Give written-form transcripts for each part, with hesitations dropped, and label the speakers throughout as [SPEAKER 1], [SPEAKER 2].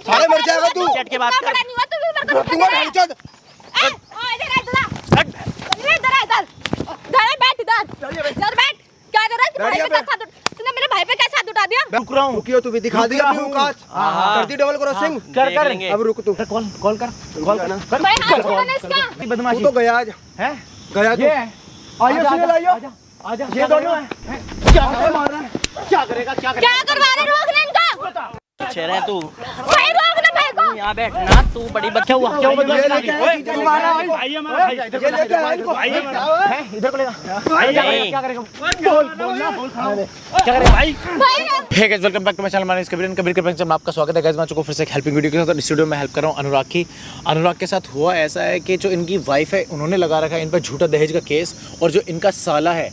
[SPEAKER 1] साले मर जाएगा तू।
[SPEAKER 2] चट के बात कर।
[SPEAKER 1] रखूंगा ढांचोद।
[SPEAKER 3] इधर बैठ। क्या कर रहा है? तूने मेरे भाई पे कैसे हाथ उठा दिया?
[SPEAKER 2] रुक रहा हूँ।
[SPEAKER 1] रुकियो तू भी दिखा दी अपनी औकात। कर दी डबल क्रॉसिंग।
[SPEAKER 2] कर
[SPEAKER 1] अब रुक तू।
[SPEAKER 2] कॉल कर
[SPEAKER 3] भाई हाथ छोड़ना इसका।
[SPEAKER 2] बदमाशी
[SPEAKER 1] तू तो गया आज।
[SPEAKER 2] है
[SPEAKER 1] गया तू।
[SPEAKER 2] आइयो सुनील आइयो आजा। ये दोनों है क्या मार रहा है? क्या करेगा? क्या
[SPEAKER 3] करवा रहे? रोक ले इनका।
[SPEAKER 2] चेहरा है तू
[SPEAKER 3] भाई रोक ले भाई को।
[SPEAKER 2] यहाँ बैठ ना, तू बड़ी बच्चा हुआ क्यों बदमाशी कर रही है? इधर को ले क्या करेगा? क्या करेगा भाई?
[SPEAKER 4] Hey guys, welcome back to my channel. My name is Kabir के में आपका स्वागत है गाइस। मैं चुका फिर से एक हेल्पिंग वीडियो के साथ स्टूडियो में हेल्प कर रहा हूँ अनुराग की। अनुराग के साथ हुआ ऐसा है कि जो इनकी वाइफ है उन्होंने लगा रखा है इन पर झूठा दहेज का केस, और जो इनका साला है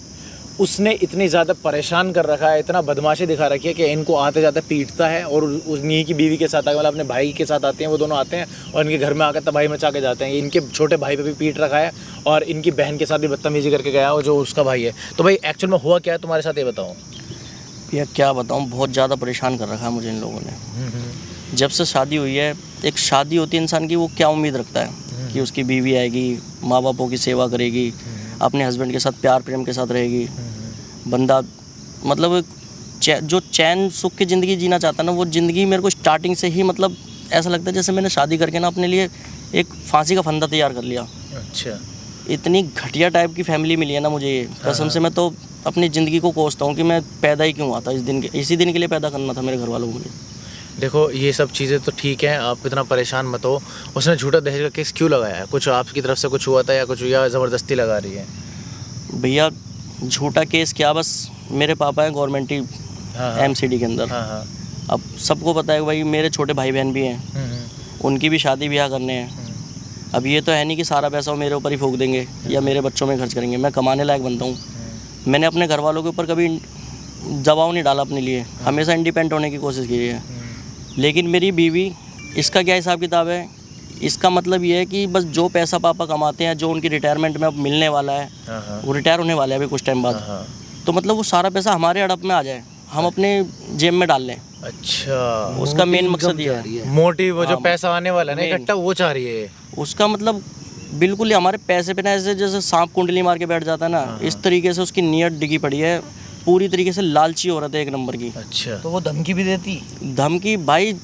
[SPEAKER 4] उसने इतनी ज़्यादा परेशान कर रखा है, इतना बदमाशी दिखा रखी है कि इनको आते जाते पीटता है। और उन्हीं की बीवी के साथ आके, मतलब अपने भाई के साथ आते हैं, वो दोनों आते हैं और इनके घर में आकर तबाही मचा के जाते हैं। इनके छोटे भाई पे भी पीट रखा है और इनकी बहन के साथ भी बदतमीजी करके गया और जो उसका भाई है। तो भाई एक्चुअल में हुआ क्या है तुम्हारे साथ, ये बताओ।
[SPEAKER 5] भैया क्या बताऊँ, बहुत ज़्यादा परेशान कर रखा है मुझे इन लोगों ने। जब से शादी हुई है, एक शादी होती है इंसान की, वो क्या उम्मीद रखता है कि उसकी बीवी आएगी, माँ बापों की सेवा करेगी, अपने हस्बैंड के साथ प्यार प्रेम के साथ रहेगी। बंदा मतलब जो चैन सुख की ज़िंदगी जीना चाहता है ना, वो ज़िंदगी मेरे को स्टार्टिंग से ही मतलब ऐसा लगता है जैसे मैंने शादी करके ना अपने लिए एक फांसी का फंदा तैयार कर लिया।
[SPEAKER 4] अच्छा,
[SPEAKER 5] इतनी घटिया टाइप की फैमिली मिली है ना मुझे, ये कसम से मैं तो अपनी ज़िंदगी को कोसता हूँ कि मैं पैदा ही क्यों हुआ था इसी दिन के लिए पैदा करना था मेरे घर वालों को मुझे।
[SPEAKER 4] देखो ये सब चीज़ें तो ठीक हैं, आप इतना परेशान मत हो। उसने झूठा दहेज का केस क्यों लगाया है? कुछ आपकी तरफ से कुछ हुआ था या कुछ, या ज़बरदस्ती लगा रही है?
[SPEAKER 5] भैया झूठा केस क्या, बस मेरे पापा हैं गवर्नमेंट ही MCD के अंदर। अब सबको पता है भाई, मेरे छोटे भाई बहन भी हैं, उनकी भी शादी ब्याह करने हैं। अब ये तो है नहीं कि सारा पैसा वो मेरे ऊपर ही फूंक देंगे या मेरे बच्चों में खर्च करेंगे। मैं कमाने लायक बनता हूँ। मैंने अपने घर वालों के ऊपर कभी दबाव नहीं डाला अपने लिए, हमेशा इंडिपेंडेंट होने की कोशिश की है। लेकिन मेरी बीवी, इसका क्या हिसाब किताब है? इसका मतलब ये है कि बस जो पैसा पापा कमाते हैं, जो उनकी रिटायरमेंट में अब मिलने वाला है, वो रिटायर होने वाला है अभी कुछ टाइम बाद, तो मतलब वो सारा पैसा हमारे हड़प में आ जाए, हम अपने जेब में डाल लें।
[SPEAKER 4] अच्छा,
[SPEAKER 5] उसका मेन मकसद ये है।
[SPEAKER 4] मोटिव वो जो पैसा आने वाला है ना इकट्ठा, वो चाह रही है।
[SPEAKER 5] उसका मतलब बिल्कुल ही हमारे पैसे पे ना ऐसे जैसे सांप कुंडली मार के बैठ जाता है ना, इस तरीके से उसकी नीयत डिगी पड़ी है। पूरी तरीके से लालची औरत है, एक नंबर की।
[SPEAKER 4] अच्छा,
[SPEAKER 2] तो वो धमकी भी देती?
[SPEAKER 5] धमकी भाई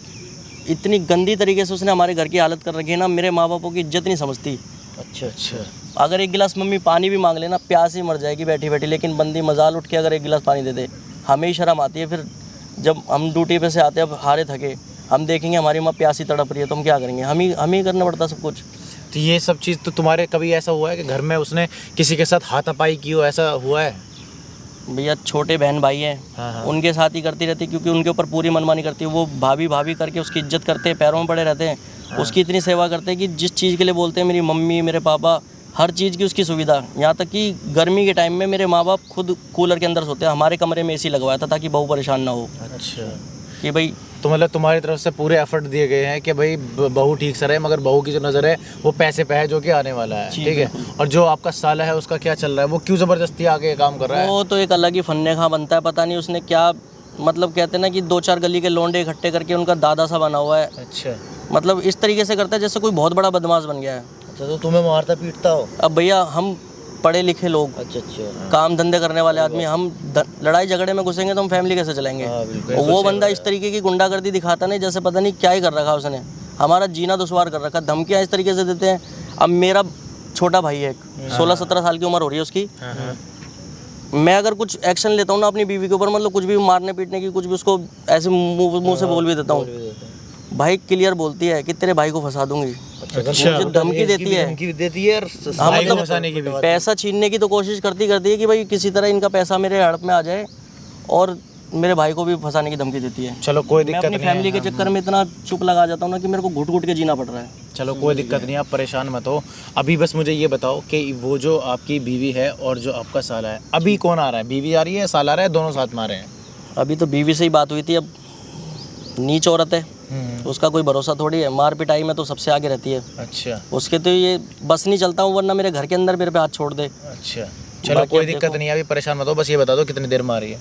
[SPEAKER 5] इतनी गंदी तरीके से उसने हमारे घर की हालत कर रखी है ना, मेरे माँ बापों की इज्जत नहीं समझती।
[SPEAKER 4] अच्छा अच्छा।
[SPEAKER 5] अगर एक गिलास मम्मी पानी भी मांग लेना, प्यास ही मर जाएगी बैठी बैठी, लेकिन बंदी मजाल उठ के अगर एक गिलास पानी दे दे, हमें ही शर्म आती है। फिर जब हम ड्यूटी पे से आते हैं, अब हारे थके, हम देखेंगे हमारी माँ प्यासी तड़प रही है, तो हम क्या करेंगे? हम ही करना पड़ता सब कुछ।
[SPEAKER 4] तो ये सब चीज़ तो तुम्हारे कभी ऐसा हुआ है कि घर में उसने किसी के साथ हाथापाई की हो, ऐसा हुआ है?
[SPEAKER 5] भैया छोटे बहन भाई हैं, उनके साथ ही करती रहती, क्योंकि उनके ऊपर पूरी मनमानी करती है। वो भाभी भाभी करके उसकी इज्जत करते हैं, पैरों में पड़े रहते हैं, उसकी इतनी सेवा करते हैं कि जिस चीज़ के लिए बोलते हैं मेरी मम्मी मेरे पापा, हर चीज़ की उसकी सुविधा। यहाँ तक कि गर्मी के टाइम में मेरे माँ बाप खुद कूलर के अंदर सोते हैं, हमारे कमरे में AC लगवाया था ताकि बहू परेशान ना हो।
[SPEAKER 4] अच्छा,
[SPEAKER 5] कि भाई
[SPEAKER 4] तो मतलब तुम्हारी तरफ से पूरे एफर्ट दिए गए हैं कि भाई बहू ठीक से रहे, मगर बहू की जो नज़र है वो पैसे पे है जो कि आने वाला है, ठीक है। और जो आपका साला है उसका क्या चल रहा है? वो क्यों ज़बरदस्ती आके काम कर रहा है?
[SPEAKER 5] वो तो एक अलग ही फन्ने खा बनता है, पता नहीं उसने क्या, मतलब कहते हैं ना कि 2-4 गली के लोंडे इकट्ठे करके उनका दादा सा बना हुआ है।
[SPEAKER 4] अच्छा,
[SPEAKER 5] मतलब इस तरीके से करता है जैसे कोई बहुत बड़ा बदमाश बन गया है।
[SPEAKER 2] अच्छा, तो तुम्हें मारता पीटता हो?
[SPEAKER 5] अब भैया हम पढ़े लिखे लोग,
[SPEAKER 2] अच्छा,
[SPEAKER 5] काम धंधे करने वाले आदमी, हम लड़ाई झगड़े में घुसेंगे तो हम फैमिली कैसे चलाएंगे? और वो बंदा इस तरीके की गुंडागर्दी दिखाता नहीं, जैसे पता नहीं क्या ही कर रखा उसने, हमारा जीना दुश्वार कर रखा। धमकियाँ इस तरीके से देते हैं। अब मेरा छोटा भाई है, 16-17 साल की उम्र हो रही है उसकी। मैं अगर कुछ एक्शन लेता हूँ ना अपनी बीवी के ऊपर, मतलब कुछ भी मारने पीटने की, कुछ भी उसको ऐसे मुंह से बोल भी देता हूँ, भाई क्लियर बोलती है कि तेरे भाई को फंसा दूंगी।
[SPEAKER 4] अच्छा,
[SPEAKER 5] मुझे धमकी देती है,
[SPEAKER 2] मतलब
[SPEAKER 5] पैसा छीनने की तो कोशिश करती है कि भाई किसी तरह इनका पैसा मेरे हड़प में आ जाए, और मेरे भाई को भी फंसाने की धमकी देती है।
[SPEAKER 4] चलो कोई दिक्कत नहीं है।
[SPEAKER 5] अपनी फैमिली के चक्कर में इतना चुप लगा जाता हूँ ना कि मेरे को घुट घुट के जीना पड़ रहा है।
[SPEAKER 4] चलो कोई दिक्कत नहीं, आप परेशान मत हो। अभी बस मुझे ये बताओ कि वो जो आपकी बीवी है और जो आपका साला है, अभी कौन आ रहा है? बीवी आ रही है, साला आ रहा है, दोनों साथ में आ रहे हैं?
[SPEAKER 5] अभी तो बीवी से ही बात हुई थी। अब नीच औरत है, उसका कोई भरोसा थोड़ी है, मार पिटाई में तो सबसे आगे रहती है।
[SPEAKER 4] अच्छा,
[SPEAKER 5] उसके तो ये बस नहीं चलता हूँ, वरना मेरे घर के अंदर मेरे पे हाथ छोड़ दे।
[SPEAKER 4] अच्छा, चलो कोई दिक्कत नहीं है, अभी परेशान मत हो। बस ये बता दो कितनी देर में आ रही है?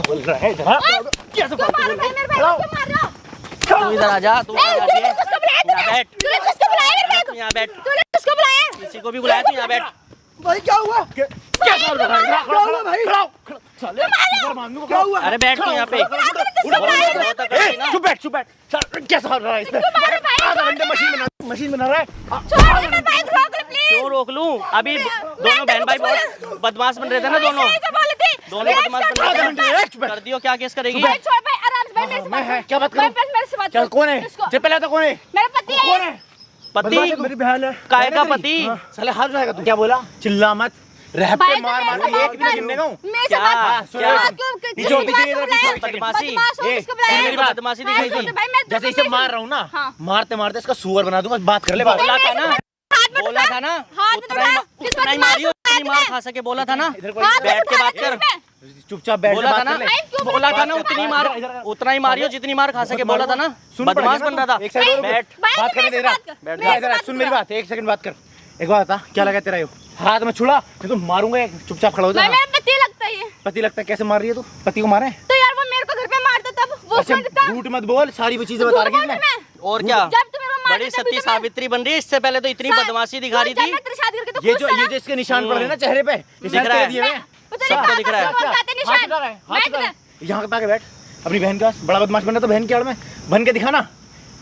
[SPEAKER 4] बोल रहा है इधर? कैसे
[SPEAKER 3] क्यों मार रहे हो मेरे भाई को? क्यों मार रहे हो?
[SPEAKER 5] तू इधर आ जा, तू
[SPEAKER 3] ए,
[SPEAKER 5] इधर आ
[SPEAKER 3] तूने
[SPEAKER 5] जा।
[SPEAKER 3] किसको बुलाया?
[SPEAKER 5] यहाँ बैठ।
[SPEAKER 3] तूने किसको बुलाया मेरे भाई
[SPEAKER 5] तू
[SPEAKER 3] को?
[SPEAKER 5] यहाँ बैठ।
[SPEAKER 3] तूने किसको बुलाया?
[SPEAKER 5] किसी को भी बुलाया तू यहाँ बैठ।
[SPEAKER 1] भाई क्या हुआ? क्या हुआ?
[SPEAKER 5] अरे बैठ तू यहाँ पे।
[SPEAKER 4] चुप बैठ कैसा हो रहा है इसमें? आधा घंटे मशीन बना रहा है।
[SPEAKER 3] छोड़ दे, मैं बाइक रोक ले प्लीज।
[SPEAKER 5] क्यों रोक लूं? अभी दोनों बहन भाई बहुत बदमाश बन रहे थे ना दोनों बदमाश बन रहे थे। कर दियो, क्या केस करेगी?
[SPEAKER 3] भाई छोड़ भाई, आराम से भाई, मेरे से बात कर।
[SPEAKER 4] क्या बात करूं?
[SPEAKER 3] मेरे से बात
[SPEAKER 4] क्या
[SPEAKER 3] कर।
[SPEAKER 4] कौन है?
[SPEAKER 3] इसको-
[SPEAKER 4] जब पहले तो कौन है?
[SPEAKER 3] मेरा पति है।
[SPEAKER 4] कौन है?
[SPEAKER 5] पति?
[SPEAKER 1] मेरी बहन है।
[SPEAKER 5] काय का पति?
[SPEAKER 4] साले हाथ उठाएगा तू। क्या बोला? चिल्ला मत। रह पे
[SPEAKER 3] भाई,
[SPEAKER 4] मार
[SPEAKER 3] मेरे से
[SPEAKER 4] के
[SPEAKER 3] बात
[SPEAKER 4] एक
[SPEAKER 3] कर।
[SPEAKER 4] गिनने का हूं।
[SPEAKER 3] मेरे से
[SPEAKER 5] क्या?
[SPEAKER 3] बात
[SPEAKER 5] क्या?
[SPEAKER 3] क्या? क्यों-
[SPEAKER 4] पीछे हो, पीछे इधर,
[SPEAKER 3] बुलाया?
[SPEAKER 4] पीछे,
[SPEAKER 5] बदमाशी।
[SPEAKER 3] बदमाश हो,
[SPEAKER 4] ए,
[SPEAKER 3] किसको बुलाया?
[SPEAKER 4] मेरी बात-
[SPEAKER 5] बदमाशी
[SPEAKER 3] भाई,
[SPEAKER 5] दिखाई
[SPEAKER 3] सुन,
[SPEAKER 5] थी।
[SPEAKER 3] भाई, मैं
[SPEAKER 4] जैसे इसे मार रहा हूँ ना,
[SPEAKER 5] हाँ।
[SPEAKER 4] मारते मारते इसका सुअर बना दूंगा। बात कर ले बात।
[SPEAKER 5] बोला था ना,
[SPEAKER 3] हाथ में
[SPEAKER 5] बोला
[SPEAKER 3] उठा।
[SPEAKER 5] था ना,
[SPEAKER 3] हाथ में
[SPEAKER 5] उतना ही
[SPEAKER 3] उठा। किस
[SPEAKER 5] उतना ही
[SPEAKER 3] बदमाश
[SPEAKER 5] मारियो,
[SPEAKER 3] को
[SPEAKER 5] उतनी मार
[SPEAKER 3] उठाया
[SPEAKER 5] खा सके। बोला था ना,
[SPEAKER 4] इधर को
[SPEAKER 3] हाथ में
[SPEAKER 5] बैठ के
[SPEAKER 3] उठा
[SPEAKER 5] बात
[SPEAKER 3] दे
[SPEAKER 5] कर।
[SPEAKER 3] इसमें।
[SPEAKER 4] चुपचाप बैठ के
[SPEAKER 5] बोला था
[SPEAKER 4] बात
[SPEAKER 5] ना,
[SPEAKER 4] कर ले।
[SPEAKER 3] भाई, क्यों
[SPEAKER 5] बोला था ना,
[SPEAKER 3] बोल
[SPEAKER 5] उतनी
[SPEAKER 3] रहे
[SPEAKER 5] मार
[SPEAKER 3] हो?
[SPEAKER 5] उतना ही मारियो जितनी मार खा सके। बोला था ना,
[SPEAKER 4] सुन
[SPEAKER 5] बदमाश
[SPEAKER 4] पड़ेगा
[SPEAKER 5] बन
[SPEAKER 4] ना
[SPEAKER 5] रहा
[SPEAKER 4] तू। एक
[SPEAKER 5] था।
[SPEAKER 4] साइड और
[SPEAKER 5] बैठ।
[SPEAKER 3] भाई,
[SPEAKER 4] बात करने
[SPEAKER 3] मेरे
[SPEAKER 4] दे
[SPEAKER 3] से
[SPEAKER 4] रहा।
[SPEAKER 3] बात कर।
[SPEAKER 5] बैठ
[SPEAKER 3] मेरे से
[SPEAKER 4] इधर
[SPEAKER 3] बात
[SPEAKER 4] सुन
[SPEAKER 3] कर।
[SPEAKER 4] मेरी बात। एक सेकंड बात कर। एक बात बता, क्या लगा तेरा? हाथ में छुड़ा नहीं तो मारूंगा। एक चुपचाप खड़ा हो जा।
[SPEAKER 3] भाई, मेरा पति लगता है ये।
[SPEAKER 4] पति लगता है? कैसे मार रही है तू? पति को मारे?
[SPEAKER 3] तो यार वो मेरे को घर पे मारता तब वो
[SPEAKER 4] अच्छा
[SPEAKER 3] उसमें था।
[SPEAKER 4] झूठ मत बोल, सारी वो चीजें बता रही है
[SPEAKER 3] मैं
[SPEAKER 5] और क्या?
[SPEAKER 3] जब तू मेरे को मारता
[SPEAKER 5] बड़ी
[SPEAKER 3] तभी
[SPEAKER 5] सती
[SPEAKER 3] तो मैं-
[SPEAKER 5] सावित्री बन रही है। इससे पहले तो इतनी बदमाशी दिखा रही
[SPEAKER 3] जब
[SPEAKER 5] थी।
[SPEAKER 3] मैं तेरी शादी करके तो
[SPEAKER 4] ये
[SPEAKER 3] खुश
[SPEAKER 4] जो
[SPEAKER 3] था ना।
[SPEAKER 4] इसके निशान पड़ रहे हैं ना चेहरे पे,
[SPEAKER 5] दिख रहा है।
[SPEAKER 4] दिए हुए हैं।
[SPEAKER 3] वो तेरे
[SPEAKER 5] सबको
[SPEAKER 3] पापा
[SPEAKER 5] दिख रहा है।
[SPEAKER 3] से बोल पाते निशान।
[SPEAKER 4] हाथ उठा रहा है, हाथ
[SPEAKER 3] मैं
[SPEAKER 4] उठा रहा है।
[SPEAKER 3] किधर?
[SPEAKER 4] यहाँ पे आके बैठ। अपनी बहन के पास बड़ा बदमाश बन रहा तो बहन के आड़ में बन के दिखाना।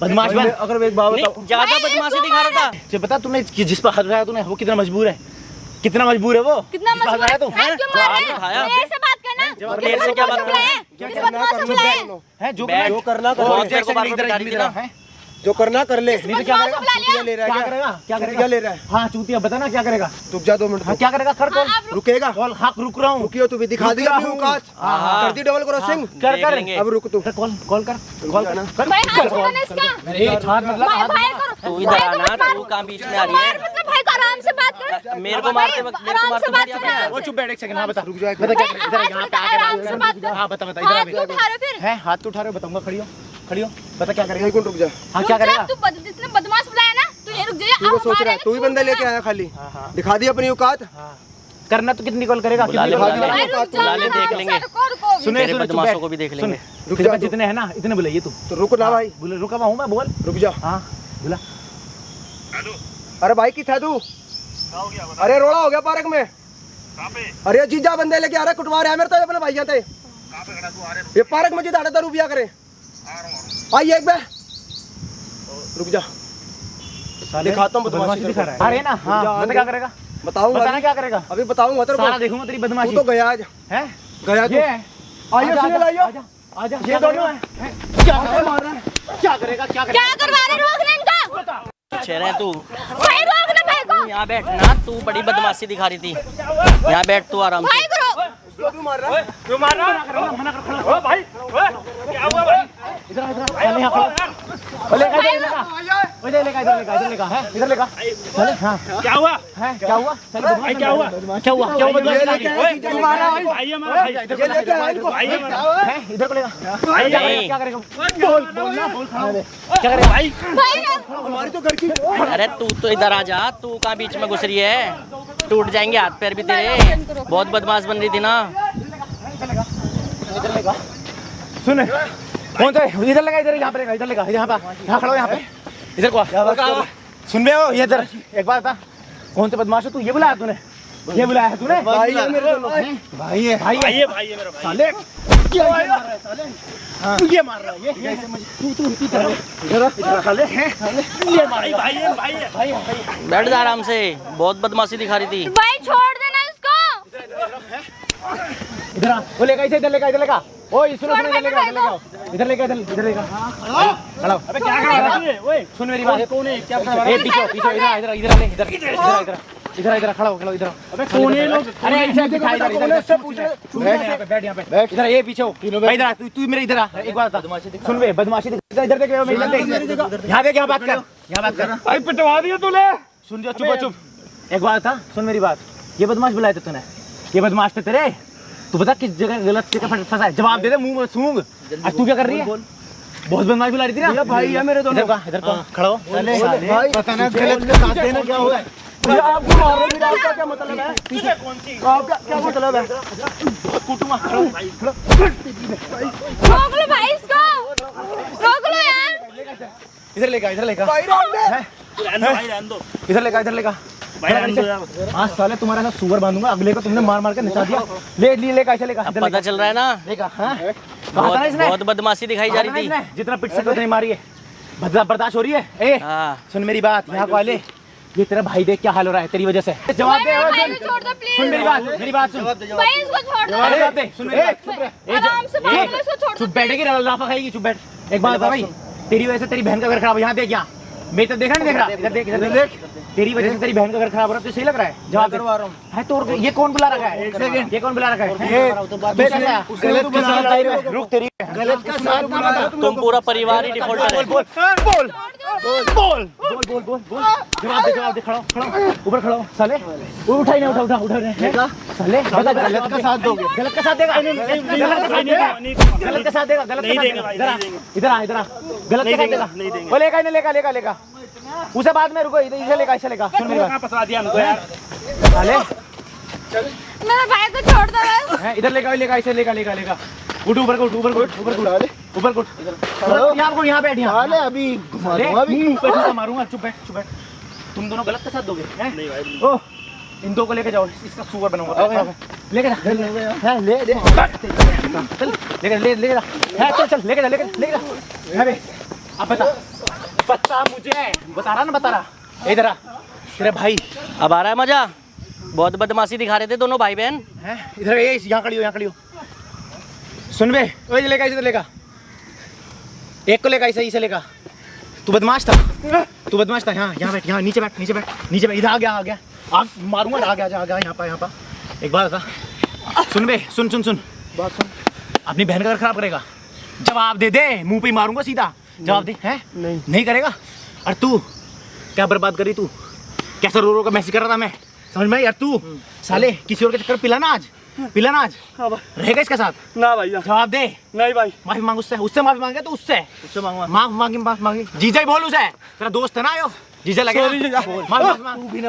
[SPEAKER 4] बदमाश बन।
[SPEAKER 1] अगर एक बात
[SPEAKER 5] नहीं,
[SPEAKER 1] बताओ,
[SPEAKER 5] ज्यादा बदमाशी दिखा रहा था।
[SPEAKER 4] तुझे पता तूने जिस पर हाथ उठाया तूने वो कितना मजबूर है? कितना मजबूर है वो?
[SPEAKER 3] कितना
[SPEAKER 4] जिस पर हाथ
[SPEAKER 3] मजबूर
[SPEAKER 4] उठाया तू
[SPEAKER 3] है? क्यों मार रहे
[SPEAKER 5] उठाया।
[SPEAKER 3] हैं? मेरे से बात करना।
[SPEAKER 5] मेरे से क्या बात करना?
[SPEAKER 3] किस बदमाश को बुलाया?
[SPEAKER 4] है जो
[SPEAKER 5] बैठ।
[SPEAKER 1] जो करना
[SPEAKER 5] बहुत
[SPEAKER 1] करो,
[SPEAKER 5] देर को बार-बार
[SPEAKER 4] इधर
[SPEAKER 5] बिगाड़ी थी
[SPEAKER 4] इधर
[SPEAKER 5] ना।
[SPEAKER 4] है।
[SPEAKER 1] जो करना कर ले।
[SPEAKER 4] नहीं तो क्या
[SPEAKER 3] बदमाश को
[SPEAKER 4] करेगा?
[SPEAKER 3] बुला लिया।
[SPEAKER 1] ले रहा है
[SPEAKER 4] क्या
[SPEAKER 1] क्या?
[SPEAKER 4] करेगा? क्या
[SPEAKER 1] क्या
[SPEAKER 4] करेगा?
[SPEAKER 1] ले रहा है?
[SPEAKER 4] हाँ चूतिया बता ना क्या करेगा?
[SPEAKER 1] रुक जा 2 मिनट।
[SPEAKER 4] हाँ क्या करेगा? कर कॉल।
[SPEAKER 1] रुकेगा?
[SPEAKER 4] कॉल। हाँ रुक रहा हूँ।
[SPEAKER 1] रुकियो, तू भी दिखा दी अपनी औकात।
[SPEAKER 5] हाँ।
[SPEAKER 1] कर दी डबल क्रॉसिंग।
[SPEAKER 4] कर
[SPEAKER 5] देख
[SPEAKER 4] कर
[SPEAKER 5] लेंगे।
[SPEAKER 1] अब रुक तू।
[SPEAKER 4] कॉल कॉल कर कॉल कर
[SPEAKER 3] भाई हाथ छोड़ना इसका।
[SPEAKER 4] ए हाथ मतलब
[SPEAKER 3] भाई
[SPEAKER 4] हाथ
[SPEAKER 3] भाई करो।
[SPEAKER 5] तू इधर आना, तू कहाँ बीच में आ रही
[SPEAKER 3] मार
[SPEAKER 5] है?
[SPEAKER 3] मतलब भाई को आराम से बात कर।
[SPEAKER 5] मेरे को मारते वक्त मेरे को
[SPEAKER 3] आराम
[SPEAKER 5] मारते
[SPEAKER 3] से बात
[SPEAKER 5] वक्त
[SPEAKER 3] करना।
[SPEAKER 5] क्या
[SPEAKER 4] वो चुप बैठ एक सेकंड। हाँ बता
[SPEAKER 1] रुक जा एक
[SPEAKER 4] बता क्या
[SPEAKER 3] भाई,
[SPEAKER 4] इधर
[SPEAKER 3] हाथ
[SPEAKER 4] यहाँ पे
[SPEAKER 3] उठा,
[SPEAKER 4] आके
[SPEAKER 3] आराम से बात कर।
[SPEAKER 4] हाँ बता बता इधर आ
[SPEAKER 3] हाथ
[SPEAKER 4] बे।
[SPEAKER 3] क्यों उठा रहे हो फिर?
[SPEAKER 4] है हाथ तो उठा रहे हो, बताऊंगा। खड़ी हो खड़ी हो। बता क्या करेगा?
[SPEAKER 1] मिनट रुक जा।
[SPEAKER 4] हाँ क्या
[SPEAKER 3] रुक जा,
[SPEAKER 4] करेगा?
[SPEAKER 3] तू जिसने बदमाश बुलाया ना तू ये रुक जा।
[SPEAKER 1] तू वो सोच रहा है, तू ही बंदा लेके आया खाली। दिखा दी अपनी औकात।
[SPEAKER 4] करना तो कितनी कॉल करेगा?
[SPEAKER 5] बुला ले,
[SPEAKER 4] कितनी
[SPEAKER 5] बुला
[SPEAKER 4] कॉल
[SPEAKER 5] ले।
[SPEAKER 4] करेगा?
[SPEAKER 5] बुला ले, देख लेंगे।
[SPEAKER 4] सुने
[SPEAKER 5] तेरे
[SPEAKER 4] सुने चुप
[SPEAKER 5] बदमाशों
[SPEAKER 4] बैठ।
[SPEAKER 5] को भी देख
[SPEAKER 4] सुन,
[SPEAKER 5] लेंगे।
[SPEAKER 1] रुक
[SPEAKER 4] तेरे
[SPEAKER 1] जा
[SPEAKER 4] पास
[SPEAKER 1] तू।
[SPEAKER 4] जितने हैं ना इतने बुलाइए तू।
[SPEAKER 1] तो रुक ना भाई,
[SPEAKER 4] रुका हुआ हूँ मैं, बोल।
[SPEAKER 1] रुक जा।
[SPEAKER 4] हाँ बुला।
[SPEAKER 1] अरे भाई की था तू? अरे रोड़ा हो गया पार्क में। अरे जीजा बंदे लेके आ रहे, कुटवा रहे हैं मेरे तो अपने भाई थे। ये पार्क में जिता था रुपया करे। आइए एक बार। रुक जा, दिखाता हूँ
[SPEAKER 4] बदमाशी दिखा रहा है। अरे ना हाँ
[SPEAKER 1] जा,
[SPEAKER 4] बता क्या करेगा?
[SPEAKER 1] बताऊंगा
[SPEAKER 4] बताना
[SPEAKER 1] अभी।
[SPEAKER 4] क्या करेगा?
[SPEAKER 1] अभी बताऊंगा तेरे
[SPEAKER 4] सारा
[SPEAKER 1] को।
[SPEAKER 4] देखूंगा तेरी
[SPEAKER 1] तू
[SPEAKER 4] बदमाशी।
[SPEAKER 1] तो गया आज,
[SPEAKER 4] है
[SPEAKER 1] गया तू।
[SPEAKER 4] ये
[SPEAKER 1] आइए सुनिए लाइयो।
[SPEAKER 4] आजा आजा।
[SPEAKER 1] ये दोनों हैं।
[SPEAKER 4] क्या मार रहा है? क्या करेगा? क्या करेगा?
[SPEAKER 3] क्या करवा रहे? रोक ले इनका।
[SPEAKER 5] पीछे रहे तू।
[SPEAKER 3] भाई रोक ले भाई को।
[SPEAKER 5] यहाँ बैठ ना, तू बड़ी बदमाशी दिखा रही थी। यहाँ बैठ तू आराम
[SPEAKER 3] भाई
[SPEAKER 5] से।
[SPEAKER 3] को रोक।
[SPEAKER 1] उसको क्यों मार रहा है?
[SPEAKER 4] मना कर खड़ा हो भाई। क्या हुआ भाई? इधर इधर चले यहाँ खड़ा। ले इधर लेगा। इधर लेगा, इधर लेगा, इधर लेगा। है इधर लेगा। चले हाँ।
[SPEAKER 2] क्या हुआ?
[SPEAKER 4] है क्या हुआ? चल बदमाश
[SPEAKER 2] क्या हुआ?
[SPEAKER 4] क्या हुआ? क्या हुआ? बदमाश
[SPEAKER 1] ये
[SPEAKER 4] लगा
[SPEAKER 1] लेके
[SPEAKER 4] दी।
[SPEAKER 1] आया, जीजा को मारा भाई।
[SPEAKER 2] भाई हमारा भाई।
[SPEAKER 1] ये लेके आया इनको।
[SPEAKER 4] है इधर को लेगा।
[SPEAKER 5] नहीं।
[SPEAKER 4] क्या करेगा? बोल बोलना बोल खड़ा हो। क्या करेगा?
[SPEAKER 2] भाई
[SPEAKER 3] भाई
[SPEAKER 1] हमारी तो घर की।
[SPEAKER 5] अरे तू तो इधर आ जा, तू कहाँ बीच में घुस रही है? टूट जाएंगे हाथ पैर भी तेरे। बहुत बदमाश बन रही थी ना।
[SPEAKER 4] इधर लेगा। सुन कौन सा है? इधर लगा, इधर यहाँ पे, इधर लगा, यहाँ पे, यहाँ खड़ा हो, यहाँ पे इधर को आ। सुन रहे हो? ये इधर एक बात बता, कौन सा बदमाश है तू? ये बुलाया तूने? ये बुलाया है तूने?
[SPEAKER 1] भाई है मेरे दोनों।
[SPEAKER 4] भाई है भाई
[SPEAKER 2] भाई है भाई है मेरा भाई।
[SPEAKER 4] साले क्या मार रहा है साले? तू ये मार रहा है ये तू इधर साले हैं ये मार
[SPEAKER 2] भाई भाई है भाई है।
[SPEAKER 4] भाई भाई
[SPEAKER 5] बैठ जा आराम से, बहुत बदमाशी दिखा रही थी।
[SPEAKER 3] भाई छोड़ देना इसको।
[SPEAKER 4] इधर आ। वो लेगा इसे, इधर लेगा, इधर लेगा। ओए सुनो सुनो, इधर लेगा, इधर लेगा, इधर लेगा, इधर लेगा। खड़ा हो।
[SPEAKER 2] अबे क्या कर रहा है? ओए
[SPEAKER 4] सुन मेरी बात।
[SPEAKER 2] कौन है? क्या कर
[SPEAKER 4] ए पीछे पीछे इधर इधर इधर ले इधर इधर इधर खड़ा हो, खड़ा हो इधर।
[SPEAKER 2] अबे कौन है लोग?
[SPEAKER 4] अरे ऐसे दिखा इधर इधर बैठ यहाँ पे, बैठ यहाँ पे, इधर ये पीछे हो। इधर आ, तू मेरे इधर आ। एक बात बता, सुन बे बदमाशी दिखा, इधर देख, मेरी इधर देख, यहाँ देख, यहाँ बात कर, यहाँ बात कर।
[SPEAKER 2] भाई पिटवा दिया तूने।
[SPEAKER 4] सुन जा, चुप चुप। एक बात था, सुन मेरी बात। ये बदमाश बुलाए थे तूने? ये बदमाश थे तेरे? तू बता किस जगह गलत जगह फंसा है? जवाब दे दे, मुंह में सूंघ। आज तू क्या कर रही है? बहुत बदमाश बुला रही थी ना।
[SPEAKER 1] भाई है मेरे दोनों।
[SPEAKER 4] इधर को खड़ा हो।
[SPEAKER 1] भाई
[SPEAKER 4] पता ना गलत के साथ देना क्या हुआ है?
[SPEAKER 1] ये आपको मार रहे हैं, आपका क्या मतलब है?
[SPEAKER 2] तूने कौन सी?
[SPEAKER 1] आपका क्या मतलब है?
[SPEAKER 4] कुटुमा
[SPEAKER 3] रोक लो भाई इसको। रोक लो यार।
[SPEAKER 4] इधर लेगा, इधर लेगा,
[SPEAKER 1] भाई रोक दे।
[SPEAKER 2] रहने दो भाई रहने दो।
[SPEAKER 4] इधर लेगा, इधर लेगा।
[SPEAKER 2] आज साले तुम्हारा ना सुअर बांधूंगा, अगले को तुमने मार मार के नचा दिया। ले कैसे लेगा?
[SPEAKER 5] अब पता चल रहा है ना,
[SPEAKER 2] लेगा। हाँ
[SPEAKER 5] बहुत बदमाशी दिखाई जा रही थी।
[SPEAKER 2] जितना पिट सकते उतनी मारी है, बर्दाश्त हो रही है। ए सुन मेरी बात, यहाँ को आ ले। ये तेरा भाई देख क्या हाल हो रहा है तेरी वजह से। जवाब दे, सुन मेरी बात सुन।
[SPEAKER 3] भाई इसको छोड़ दो।
[SPEAKER 2] जवाब दे, सुन मेरी बात।
[SPEAKER 3] आराम से बात करो, इसको छोड़ दो।
[SPEAKER 2] चुप बैठेगी, लाफा खाएगी, चुप बैठ। एक बात बता भाई, तेरी वजह से तेरी बहन का घर खराब। यहाँ देख, यहाँ मेरी तो देखा नहीं देख रहा, इधर देख, इधर देख। तेरी वजह से तेरी बहन का घर खराब हो रहा है, तो सही लग रहा है? जवाब करवा रहा हूँ है तो। ये कौन बुला रखा है? ये कौन बुला रखा है? रुक, तेरी गलत का साथ बुला।
[SPEAKER 5] तुम पूरा परिवार ही डिफॉल्टर है।
[SPEAKER 2] बोल जवाब दे। खड़ा ऊपर खड़ा साले। उठा ही नहीं, उठा साले। गलत का साथ दोगे? गलत का साथ देगा? गलत का साथ देगा? गलत नहीं देगा। इधर आ गलत का साथ देगा? वो लेगा उसे बाद में। रुको, इसे लेगा। सुन मेरी बात, फंसा दिया हमको यार साले।
[SPEAKER 3] मेरा भाई को छोड़ दो बस।
[SPEAKER 2] है इधर लेगा इसे लेगा। उठ ऊपर को। यहाँ बैठ, यहाँ अभी मारूंगा। चुप बैठ। तुम दोनों गलत का साथ दोगे? नहीं भाई। ओह, इन दो को लेके जाओ, इसका सुअर बनाऊंगा। लेके जा। चल लेके जा। अब बता मुझे, बता रहा। इधर आ, तेरे भाई।
[SPEAKER 5] अब आ रहा है मजा? बहुत बदमाशी दिखा रहे थे दोनों भाई बहन।
[SPEAKER 2] इधर यहाँ खड़ी हो। सुन बे, इसे लेगा। एक को लेगा, इसे लेगा। तू बदमाश था। यहाँ बैठ, यहाँ नीचे बैठ। इधर आ गया। मारूंगा। आ गया यहाँ पर। एक बात बता, सुन बे, सुन बात सुन। अपनी बहन का घर खराब करेगा? जवाब दे, मुंह पे ही मारूंगा सीधा। जवाब दे। हैं? नहीं करेगा? और तू क्या बर्बाद करी? तू कैसा रो का मैसेज कर रहा था मैं, समझ में? यार तू साले किसी और के चक्कर पिला ना आज। रहेगा इसके साथ? ना भैया। जवाब दे। नहीं भाई। माफी मांग उससे माफी मांगे तो उससे मांगूंगा। मांगी जीजा ही बोल, उसे तेरा दोस्त है ना यो, जीजा लगे।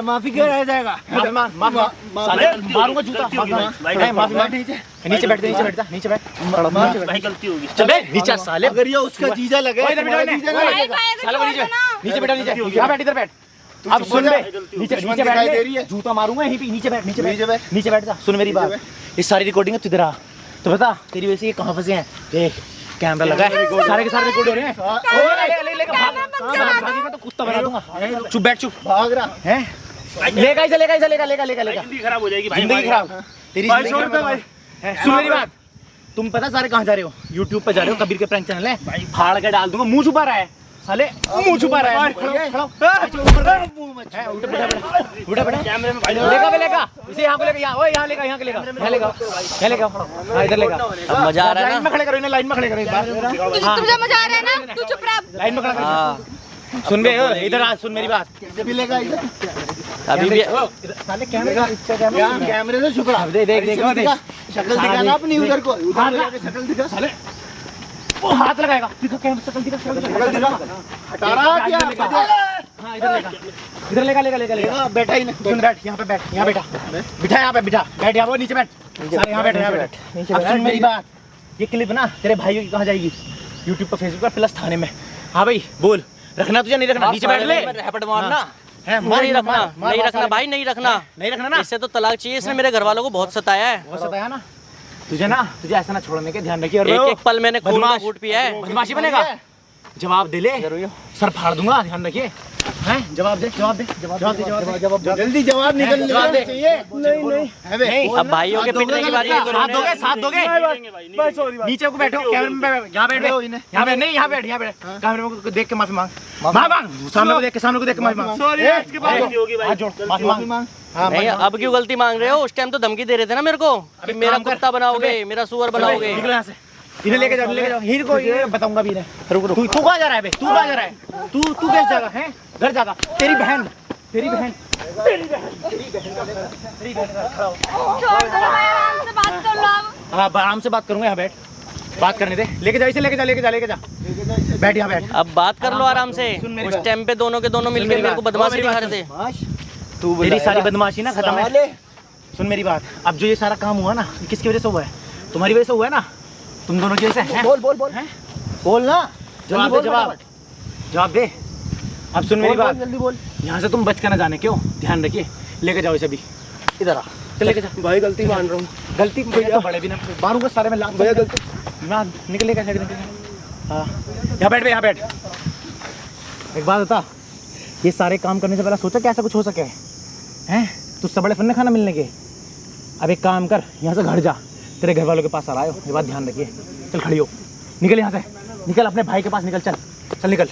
[SPEAKER 2] माफी क्यों रह जाएगा? मारूंगा जूता। माफी मांग। नीचे बैठ। गलती होगी। चल नीचे साले। अगर ये उसका जीजा लगे, नीचे बैठ। इधर बैठ। अब सुन बे, नीचे बैठ। जूता मारूंगा यहीं पे। नीचे बैठ जा। सुन मेरी बात, ये सारी रिकॉर्डिंग है। इधर आ तो बता, तेरी वजह से ये कहाँ फंसे हैं? देख, कैमरा लगा है, सारे के सारे रिकॉर्ड हो रहे हैं। भागेगा तो कुत्ता बना दूंगा। चुप बैठ। भाग रहा है? लेगा खराब हो जाएगी जिंदगी खराब तेरी। सुन मेरी बात, तुम पता सारे कहाँ जा रहे हो? YouTube पे जा रहे हो, कबीर के प्रैंक चैनल है। फाड़ के डाल दूंगा। मुंह छुपा रहा है साले, मुंह छुपा रहा है। लेगा इसे यहाँ को लेगा। यहाँ लेगा। इधर लेगा।
[SPEAKER 5] अब मजा आ रहा है ना?
[SPEAKER 2] खड़े करो इन्हें, लाइन में खड़े करो एक बार।
[SPEAKER 3] तुझे मजा आ रहा है ना? तू चुप रह।
[SPEAKER 2] लाइन में खड़ा करो। सुन बे, इधर आ, सुन मेरी बात।
[SPEAKER 5] अभी भी
[SPEAKER 2] साले कैमरे से छुप रहा। देख शक्ल दिखाना अपनी उधर को। शक्ल दिखा साले। वो हाथ लगाएगा। शक्ल दिखा। हटा रहा क्या? हाँ इधर लेगा। बैठा ही नहीं। सुन बैठ, यहाँ पे बैठ। यहाँ बैठा यहाँ पे बैठ। यहाँ नीचे बैठ। सारे यहाँ बैठ। अब सुन मेरी बात, ये क्लिप ना तेरे भाइयों की कहाँ जाएगी? YouTube पर, Facebook पर, प्लस थाने में। हाँ भाई बोल, रखना तुझे? नहीं रखना? नीचे बैठ ले।
[SPEAKER 5] रैपट मारना नहीं रखना भाई, नहीं रखना ना। इससे तो तलाक चाहिए। इसने मेरे घर वालों को बहुत सताया है।
[SPEAKER 2] बहुत सताया ना तुझे ऐसा ना छोड़ने के, ध्यान रखिए।
[SPEAKER 5] एक पल मैंने खून का घूंट पिया है।
[SPEAKER 2] बदमाशी बनेगा। जवाब दे ले, सर फाड़ दूंगा। ध्यान रखिए। जवाब दे। जल्दी जवाब निकल चाहिए। नहीं।
[SPEAKER 5] अब भाइयों के पिटने की बारी है।
[SPEAKER 2] साथ दोगे? नीचे को बैठो, कैमरे में। यहाँ बैठ। कैमरे में देख के माफी मांग। सामने को देख के माफी मांग।
[SPEAKER 5] नहीं, अब क्यों गलती मांग रहे हो? उस टाइम तो धमकी दे रहे थे ना मेरे को, अभी मेरा कुत्ता बनाओगे, मेरा सुअर बनाओगे।
[SPEAKER 2] इन्हें लेके जाओ। हीर को बताऊंगा भी। तू कहाँ जा रहा है? तू कैसे जा रहा है? घर जागा। तेरी बहन
[SPEAKER 3] छोड़ दो भाई, आराम से बात कर लो आप।
[SPEAKER 2] हाँ आराम से बात करूंगा। यहाँ बैठ, बात करने दे। लेके जा। बैठ यहाँ बैठ।
[SPEAKER 5] अब बात कर लो आराम से। उस टाइम पे दोनों के दोनों मिलकर मेरे को बदमाशी दिखा रहे थे।
[SPEAKER 2] तेरी सारी बदमाशी ना खत्म है। सुन मेरी बात, अब जो ये सारा काम हुआ ना, किसकी वजह से हुआ है? तुम्हारी वजह से हुआ है ना, तुम दोनों की वजह से। बोल ना। जवाब दे। अब सुन मेरी बात, जल्दी बोल। यहाँ से तुम बच कर ना जाने। क्यों? ध्यान रखिए, लेके जाओ इसे भी, इधर आ, चल लेके जा।
[SPEAKER 1] भाई गलती मान रहा हूँ।
[SPEAKER 2] गलती भैया तो बड़े भी ना मारूंगा सारे में लाख
[SPEAKER 1] भैया गलती।
[SPEAKER 2] ना निकलेगा निकल। हाँ यहाँ बैठ, यहाँ बैठ। एक बात बता, ये सारे काम करने से पहले सोचा क्या ऐसा कुछ हो सके हैं? तुझसे बड़े फन्ने खाना मिलने के। अब एक काम कर, यहाँ से घर जा, तेरे घर वालों के पास आ रहा हो, ये बात ध्यान रखिए। चल खड़ी हो, निकल यहाँ से, निकल अपने भाई के पास निकल, चल चल निकल।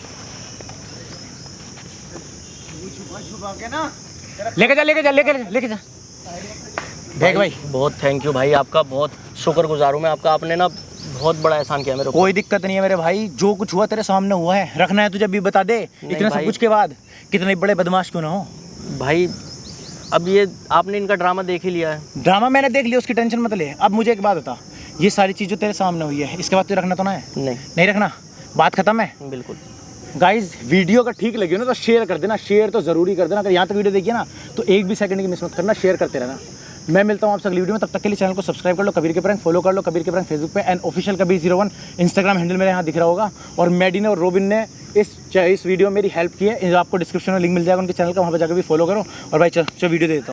[SPEAKER 2] लेके जा लेके जा लेके जा लेके जा। देख भाई,
[SPEAKER 5] बहुत थैंक यू भाई, आपका बहुत शुक्रगुजार हूँ मैं आपका। आपने ना बहुत बड़ा एहसान किया मेरे को।
[SPEAKER 2] कोई दिक्कत नहीं है मेरे भाई, जो कुछ हुआ तेरे सामने हुआ है। रखना है तुझे भी बता दे, इतना सब
[SPEAKER 5] भाई।
[SPEAKER 2] कुछ के बाद कितने बड़े बदमाश क्यों ना हो।
[SPEAKER 5] भाई अब ये आपने इनका ड्रामा देख ही लिया है।
[SPEAKER 2] ड्रामा मैंने देख लिया, उसकी टेंशन मत ले। अब मुझे एक बात बता, ये सारी चीज़ जो तेरे सामने हुई है, इसके बाद तुझे रखना तो ना है? नहीं रखना, बात खत्म है।
[SPEAKER 5] बिल्कुल।
[SPEAKER 2] गाइज वीडियो का ठीक लगी हो ना तो शेयर कर देना, शेयर तो जरूरी कर देना। अगर यहाँ तक वीडियो देखिए ना तो एक भी सेकंड की मिस मत करना, शेयर करते रहना। मैं मिलता हूँ आपसे अगली वीडियो में, तब तक के लिए चैनल को सब्सक्राइब कर लो, कबीर के प्रैंक फॉलो कर लो, कबीर के प्रैंक फेसबुक पे and official Kabir 01 Instagram handle मेरे यहाँ दिख रहा होगा। और मैडी ने और रोबिन ने इस वीडियो में मेरी हेल्प की है, आपको डिस्क्रिप्शन में लिंक मिल जाएगा उनके चैनल का, वहाँ पर जाकर भी फॉलो करो। और भाई चलो वीडियो दे देता हूँ।